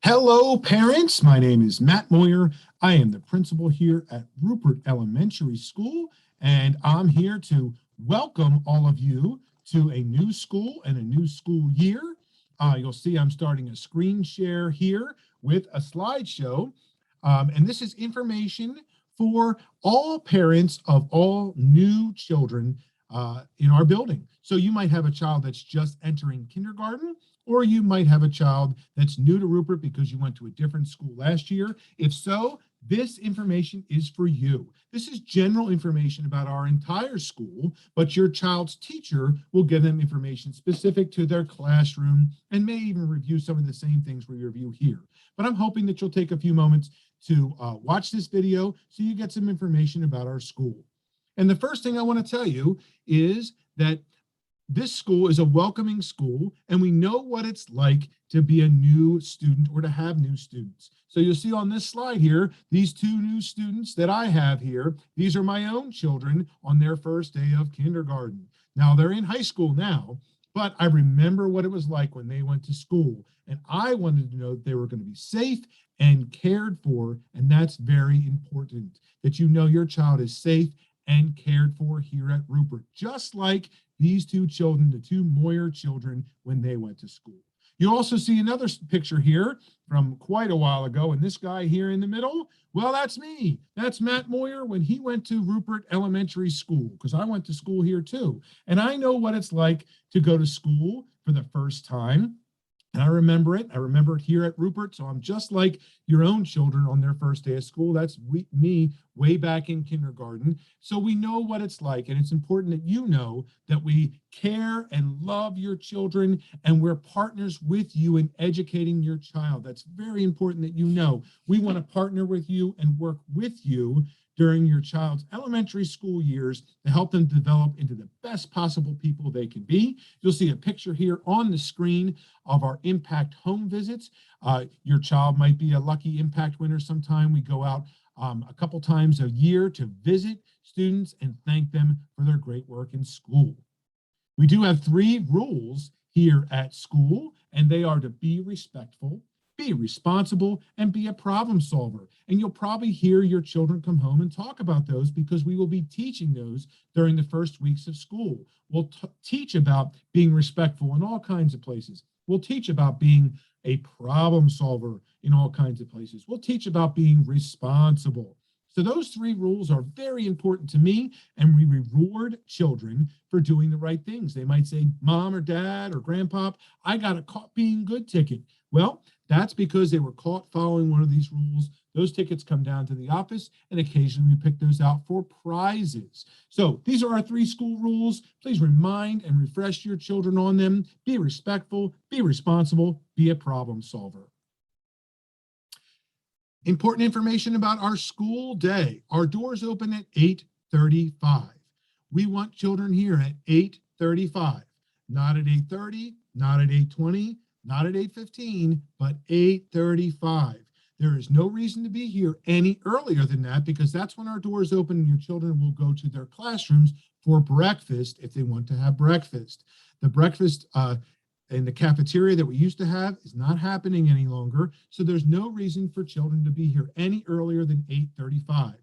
Hello, parents. My name is Matt Moyer. I am the principal here at Rupert Elementary School, and I'm here to welcome all of you to a new school and a new school year. You'll see I'm starting a screen share here with a slideshow, and this is information for all parents of all new children in our building. So you might have a child that's just entering kindergarten, or you might have a child that's new to Rupert because you went to a different school last year. If so, this information is for you. This is general information about our entire school, but your child's teacher will give them information specific to their classroom and may even review some of the same things we review here. But I'm hoping that you'll take a few moments to watch this video so you get some information about our school. And the first thing I want to tell you is that this school is a welcoming school, and we know what it's like to be a new student or to have new students. So you'll see on this slide here, these two new students that I have here, these are my own children on their first day of kindergarten. Now they're in high school now, but I remember what it was like when they went to school, and I wanted to know that they were going to be safe and cared for, and that's very important, that you know your child is safe and cared for here at Rupert, just like these two children, the two Moyer children, when they went to school. You also see another picture here from quite a while ago, and this guy here in the middle, well, that's me. That's Matt Moyer when he went to Rupert Elementary School, because I went to school here too. And I know what it's like to go to school for the first time. And I remember it. I remember it here at Rupert. So I'm just like your own children on their first day of school. That's me way back in kindergarten. So we know what it's like. And it's important that you know that we care and love your children, and we're partners with you in educating your child. That's very important that you know. We want to partner with you and work with you during your child's elementary school years to help them develop into the best possible people they can be. You'll see a picture here on the screen of our Impact home visits. Your child might be a lucky Impact winner sometime. We go out a couple times a year to visit students and thank them for their great work in school. We do have 3 rules here at school, and they are to be respectful, be responsible, and be a problem solver. And you'll probably hear your children come home and talk about those, because we will be teaching those during the first weeks of school. We'll teach about being respectful in all kinds of places. We'll teach about being a problem solver in all kinds of places. We'll teach about being responsible. So those 3 rules are very important to me, and we reward children for doing the right things. They might say, Mom or Dad or Grandpa, I got a caught being good ticket. Well, that's because they were caught following one of these rules. Those tickets come down to the office, and occasionally we pick those out for prizes. So these are our 3 school rules. Please remind and refresh your children on them. Be respectful, be responsible, be a problem solver. Important information about our school day. Our doors open at 8:35. We want children here at 8:35, not at 8:30, not at 8:20, not at 8:15, but 8:35. There is no reason to be here any earlier than that, because that's when our doors open and your children will go to their classrooms for breakfast if they want to have breakfast. The breakfast in the cafeteria that we used to have is not happening any longer, so there's no reason for children to be here any earlier than 8:35.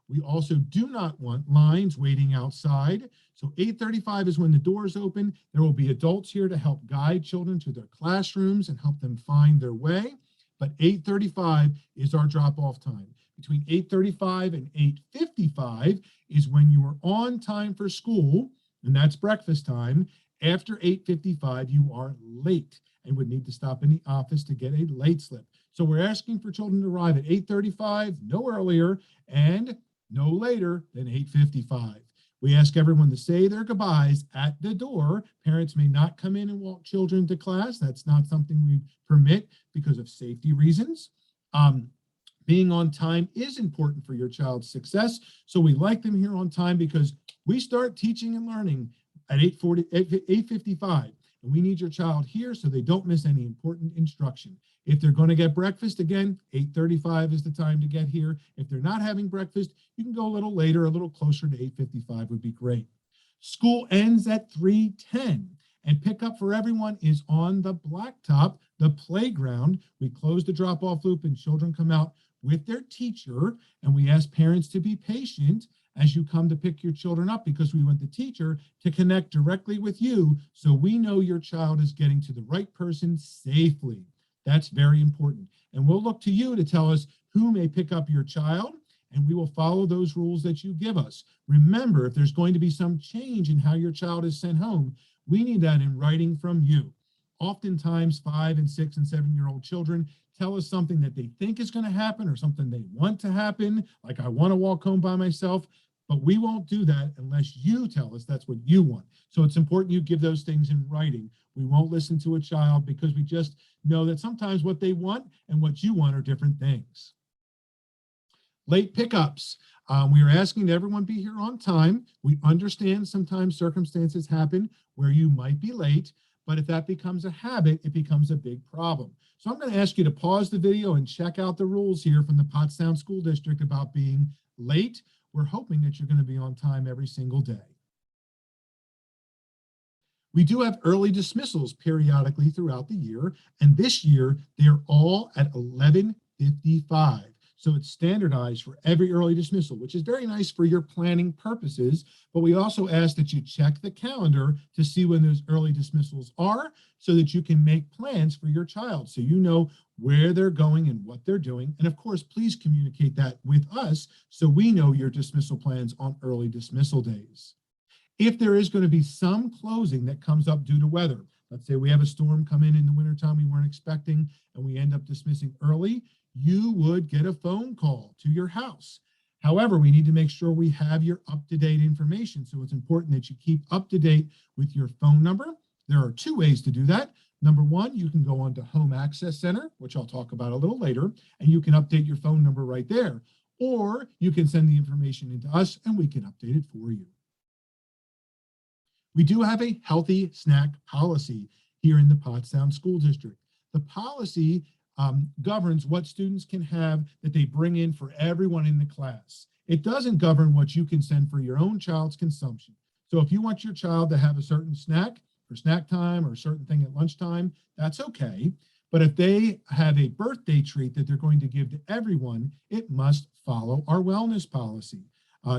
We also do not want lines waiting outside. So 8:35 is when the doors open. There will be adults here to help guide children to their classrooms and help them find their way. But 8:35 is our drop-off time. Between 8:35 and 8:55 is when you are on time for school, and that's breakfast time. After 8:55, you are late and would need to stop in the office to get a late slip. So we're asking for children to arrive at 8:35, no earlier, and no later than 8:55. We ask everyone to say their goodbyes at the door. Parents may not come in and walk children to class. That's not something we permit because of safety reasons. Being on time is important for your child's success. So we like them here on time because we start teaching and learning at 8:55. And we need your child here so they don't miss any important instruction. If they're going to get breakfast, again, 8:35 is the time to get here. If they're not having breakfast, you can go a little later, a little closer to 8:55 would be great. School ends at 3:10, and pickup for everyone is on the blacktop The playground, we close the drop-off loop and children come out with their teacher, and we ask parents to be patient as you come to pick your children up because we want the teacher to connect directly with you so we know your child is getting to the right person safely. That's very important. And we'll look to you to tell us who may pick up your child, and we will follow those rules that you give us. Remember, if there's going to be some change in how your child is sent home, we need that in writing from you. Oftentimes, 5 and 6 and 7-year-old children tell us something that they think is going to happen or something they want to happen, like I want to walk home by myself, but we won't do that unless you tell us that's what you want. So it's important you give those things in writing. We won't listen to a child because we just know that sometimes what they want and what you want are different things. Late pickups. We are asking that everyone be here on time. We understand sometimes circumstances happen where you might be late, but if that becomes a habit, it becomes a big problem. So I'm going to ask you to pause the video and check out the rules here from the Pottstown School District about being late. We're hoping that you're going to be on time every single day. We do have early dismissals periodically throughout the year, and this year they're all at 11:55. So it's standardized for every early dismissal, which is very nice for your planning purposes. But we also ask that you check the calendar to see when those early dismissals are so that you can make plans for your child so you know where they're going and what they're doing. And of course, please communicate that with us so we know your dismissal plans on early dismissal days. If there is going to be some closing that comes up due to weather, let's say we have a storm come in the wintertime we weren't expecting and we end up dismissing early, you would get a phone call to your house. However, we need to make sure we have your up-to-date information. So it's important that you keep up to date with your phone number. There are 2 ways to do that. Number 1, you can go on to Home Access Center, which I'll talk about a little later, and you can update your phone number right there. Or you can send the information into us and we can update it for you. We do have a healthy snack policy here in the Pottstown School District. The policy governs what students can have that they bring in for everyone in the class. It doesn't govern what you can send for your own child's consumption. So if you want your child to have a certain snack for snack time or a certain thing at lunchtime, that's okay. But if they have a birthday treat that they're going to give to everyone, it must follow our wellness policy.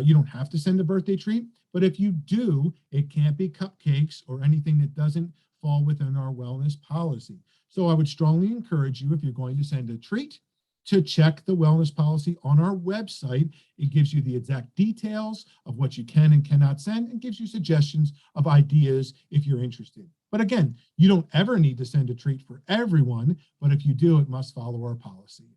You don't have to send a birthday treat, but if you do, it can't be cupcakes or anything that doesn't fall within our wellness policy. So I would strongly encourage you, if you're going to send a treat, to check the wellness policy on our website. It gives you the exact details of what you can and cannot send and gives you suggestions of ideas if you're interested. But again, you don't ever need to send a treat for everyone, but if you do, it must follow our policy.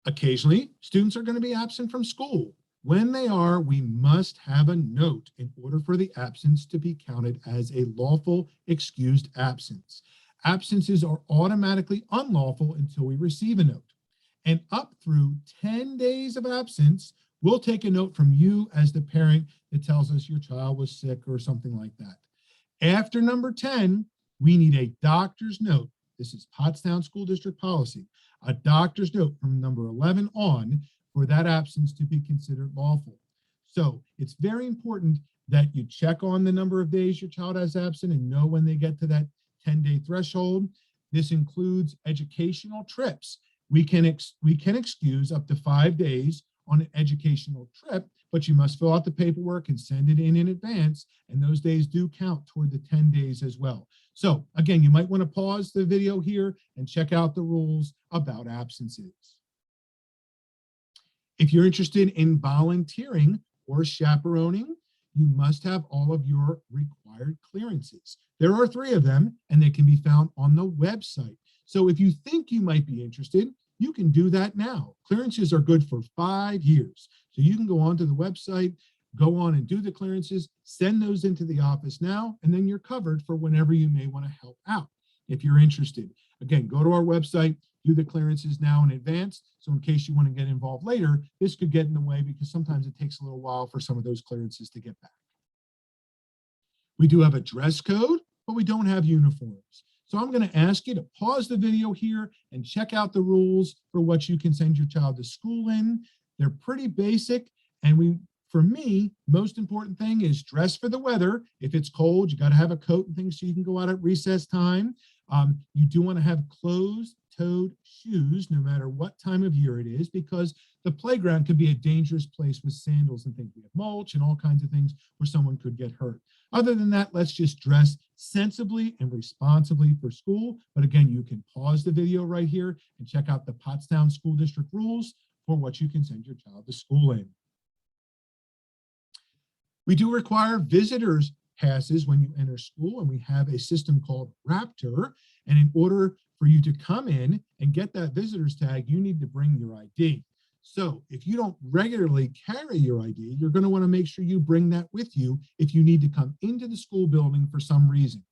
Occasionally, students are going to be absent from school. When they are, we must have a note in order for the absence to be counted as a lawful excused absence. Absences are automatically unlawful until we receive a note. And up through 10 days of absence, we'll take a note from you as the parent that tells us your child was sick or something like that. After number 10, we need a doctor's note. This is Pottstown School District policy. A doctor's note from number 11 on for that absence to be considered lawful. So it's very important that you check on the number of days your child has absent and know when they get to that 10-day threshold. This includes educational trips. We can excuse up to 5 days on an educational trip, but you must fill out the paperwork and send it in advance, and those days do count toward the 10 days as well. So again, you might want to pause the video here and check out the rules about absences. If you're interested in volunteering or chaperoning, you must have all of your required clearances. There are 3 of them, and they can be found on the website. So if you think you might be interested, you can do that now. Clearances are good for 5 years. So you can go onto the website, go on and do the clearances, send those into the office now, and then you're covered for whenever you may want to help out if you're interested. Again, go to our website, do the clearances now in advance. So in case you want to get involved later, this could get in the way because sometimes it takes a little while for some of those clearances to get back. We do have a dress code, but we don't have uniforms. So I'm going to ask you to pause the video here and check out the rules for what you can send your child to school in. They're pretty basic. And for me, most important thing is dress for the weather. If it's cold, you got to have a coat and things so you can go out at recess time. You do want to have closed-toed shoes no matter what time of year it is, because the playground could be a dangerous place with sandals and things. We have mulch and all kinds of things where someone could get hurt. Other than that, let's just dress sensibly and responsibly for school. But again, you can pause the video right here and check out the Pottstown School District rules for what you can send your child to school in. We do require visitors passes when you enter school, and we have a system called Raptor. And in order for you to come in and get that visitor's tag, you need to bring your ID. So if you don't regularly carry your ID, you're going to want to make sure you bring that with you if you need to come into the school building for some reason.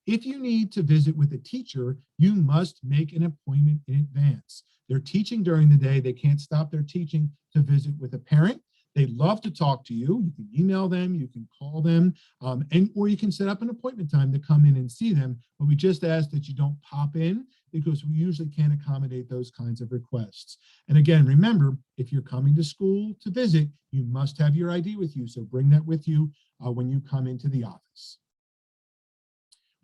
If you need to visit with a teacher, you must make an appointment in advance. They're teaching during the day. They can't stop their teaching to visit with a parent. They love to talk to you. You can email them, you can call them, or you can set up an appointment time to come in and see them. But we just ask that you don't pop in, because we usually can't accommodate those kinds of requests. And again, remember, if you're coming to school to visit, you must have your ID with you. So bring that with you when you come into the office.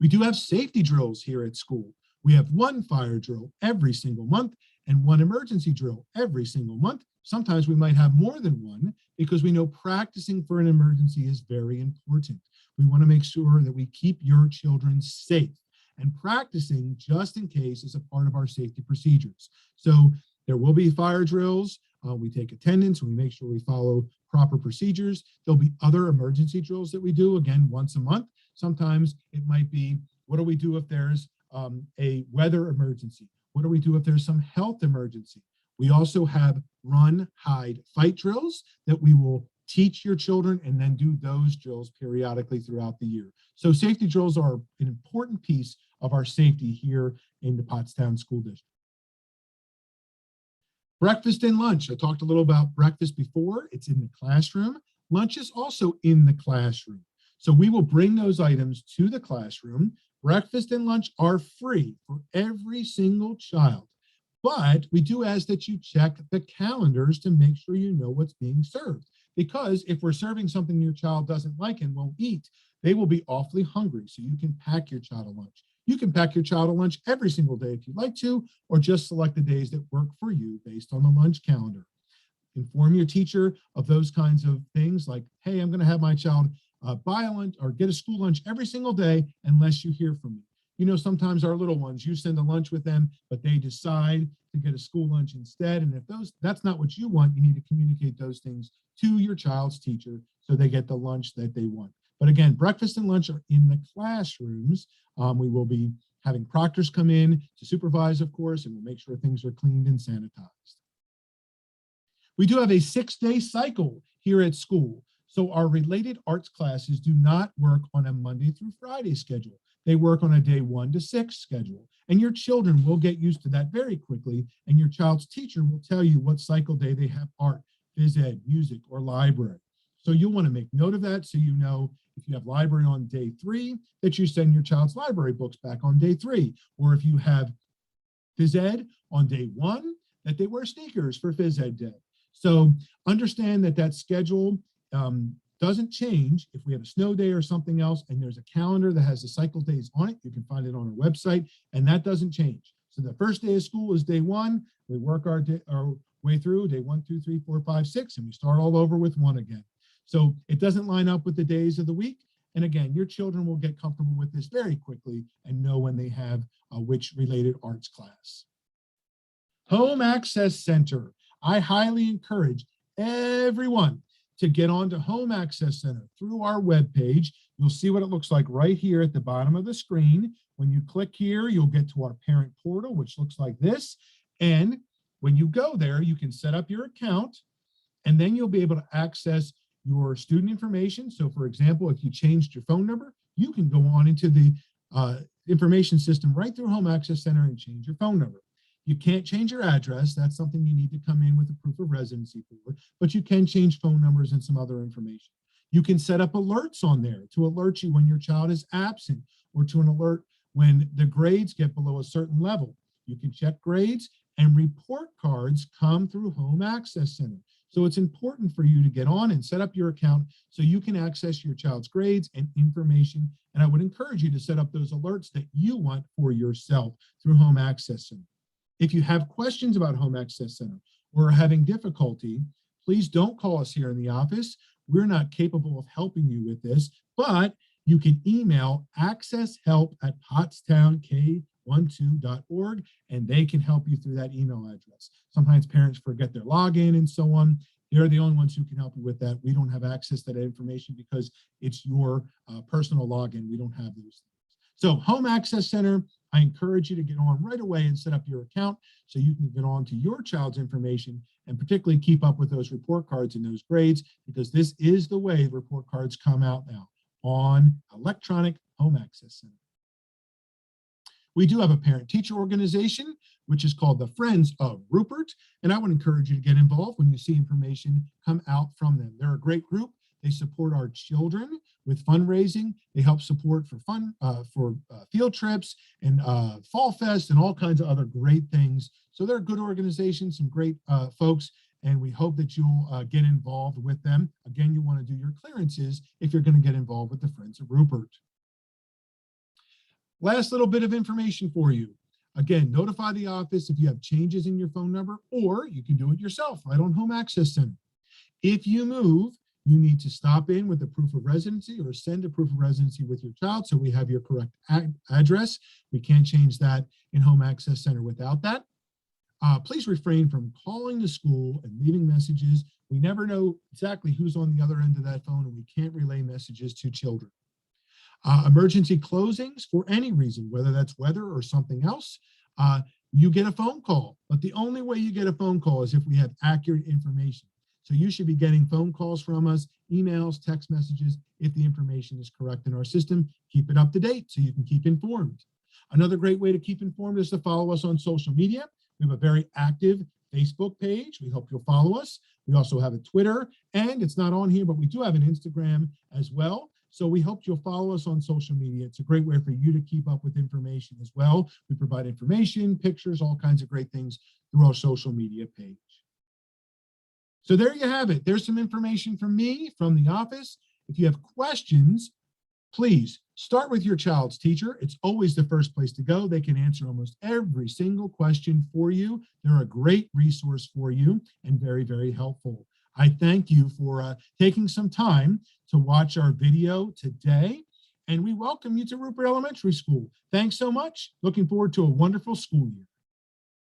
We do have safety drills here at school. We have one fire drill every single month and one emergency drill every single month. Sometimes we might have more than one, because we know practicing for an emergency is very important. We want to make sure that we keep your children safe, and practicing just in case is a part of our safety procedures. So there will be fire drills. We take attendance and we make sure we follow proper procedures. There'll be other emergency drills that we do, again, once a month. Sometimes it might be, what do we do if there's a weather emergency? What do we do if there's some health emergency? We also have run, hide, fight drills that we will teach your children, and then do those drills periodically throughout the year. So safety drills are an important piece of our safety here in the Pottstown School District. Breakfast and lunch. I talked a little about breakfast before. It's in the classroom. Lunch is also in the classroom. So we will bring those items to the classroom. Breakfast and lunch are free for every single child. But we do ask that you check the calendars to make sure you know what's being served. Because if we're serving something your child doesn't like and won't eat, they will be awfully hungry. So you can pack your child a lunch. You can pack your child a lunch every single day if you'd like to, or just select the days that work for you based on the lunch calendar. Inform your teacher of those kinds of things, like, hey, I'm going to have my child buy a lunch or get a school lunch every single day unless you hear from me. You know, sometimes our little ones, you send a lunch with them, but they decide to get a school lunch instead. And if that's not what you want, you need to communicate those things to your child's teacher so they get the lunch that they want. But again, breakfast and lunch are in the classrooms. We will be having proctors come in to supervise, of course, and we'll make sure things are cleaned and sanitized. We do have a 6-day cycle here at school. So our related arts classes do not work on a Monday through Friday schedule. They work on a day 1 to 6 schedule. And your children will get used to that very quickly. And your child's teacher will tell you what cycle day they have art, phys ed, music, or library. So you'll want to make note of that, so you know if you have library on day 3, that you send your child's library books back on day 3. Or if you have phys ed on day 1, that they wear sneakers for phys ed day. So understand that that schedule doesn't change. If we have a snow day or something else, and there's a calendar that has the cycle days on it, you can find it on our website, and that doesn't change. So the first day of school is day 1. We work our way through day 1, 2, 3, 4, 5, 6, and we start all over with 1 again. So it doesn't line up with the days of the week. And again, your children will get comfortable with this very quickly and know when they have which related arts class. Home Access Center. I highly encourage everyone to get onto Home Access Center through our webpage. You'll see what it looks like right here at the bottom of the screen. When you click here, you'll get to our parent portal, which looks like this. And when you go there, you can set up your account, and then you'll be able to access your student information. So for example, if you changed your phone number, you can go on into the information system right through Home Access Center and change your phone number. You can't change your address. That's something you need to come in with a proof of residency for, but you can change phone numbers and some other information. You can set up alerts on there to alert you when your child is absent, or to an alert when the grades get below a certain level. You can check grades, and report cards come through Home Access Center. So it's important for you to get on and set up your account so you can access your child's grades and information. And I would encourage you to set up those alerts that you want for yourself through Home Access Center. If you have questions about Home Access Center or are having difficulty, please don't call us here in the office. We're not capable of helping you with this, but you can email accesshelp@pottstownk12.org and they can help you through that email address. Sometimes parents forget their login and so on. They're the only ones who can help you with that. We don't have access to that information because it's your personal login. We don't have those things. So Home Access Center, I encourage you to get on right away and set up your account so you can get on to your child's information and particularly keep up with those report cards and those grades, because this is the way report cards come out now, on electronic Home Access Center. We do have a parent-teacher organization, which is called the Friends of Rupert, and I would encourage you to get involved when you see information come out from them. They're a great group. They support our children with fundraising. They help support for field trips and Fall Fest and all kinds of other great things. So they're a good organization, some great folks, and we hope that you'll get involved with them. Again, you want to do your clearances if you're going to get involved with the Friends of Rupert. Last little bit of information for you. Again, notify the office if you have changes in your phone number, or you can do it yourself right on Home Access Center. If you move, you need to stop in with a proof of residency or send a proof of residency with your child so we have your correct address. We can't change that in Home Access Center without that. Please refrain from calling the school and leaving messages. We never know exactly who's on the other end of that phone, and we can't relay messages to children. Emergency closings for any reason, whether that's weather or something else, you get a phone call. But the only way you get a phone call is if we have accurate information. So you should be getting phone calls from us, emails, text messages, if the information is correct in our system. Keep it up to date so you can keep informed. Another great way to keep informed is to follow us on social media. We have a very active Facebook page. We hope you'll follow us. We also have a Twitter, and it's not on here, but we do have an Instagram as well. So we hope you'll follow us on social media. It's a great way for you to keep up with information as well. We provide information, pictures, all kinds of great things through our social media page. So there you have it. There's some information from me, from the office. If you have questions, please start with your child's teacher. It's always the first place to go. They can answer almost every single question for you. They're a great resource for you and very, very helpful. I thank you for taking some time to watch our video today, and we welcome you to Rupert Elementary School. Thanks so much. Looking forward to a wonderful school year.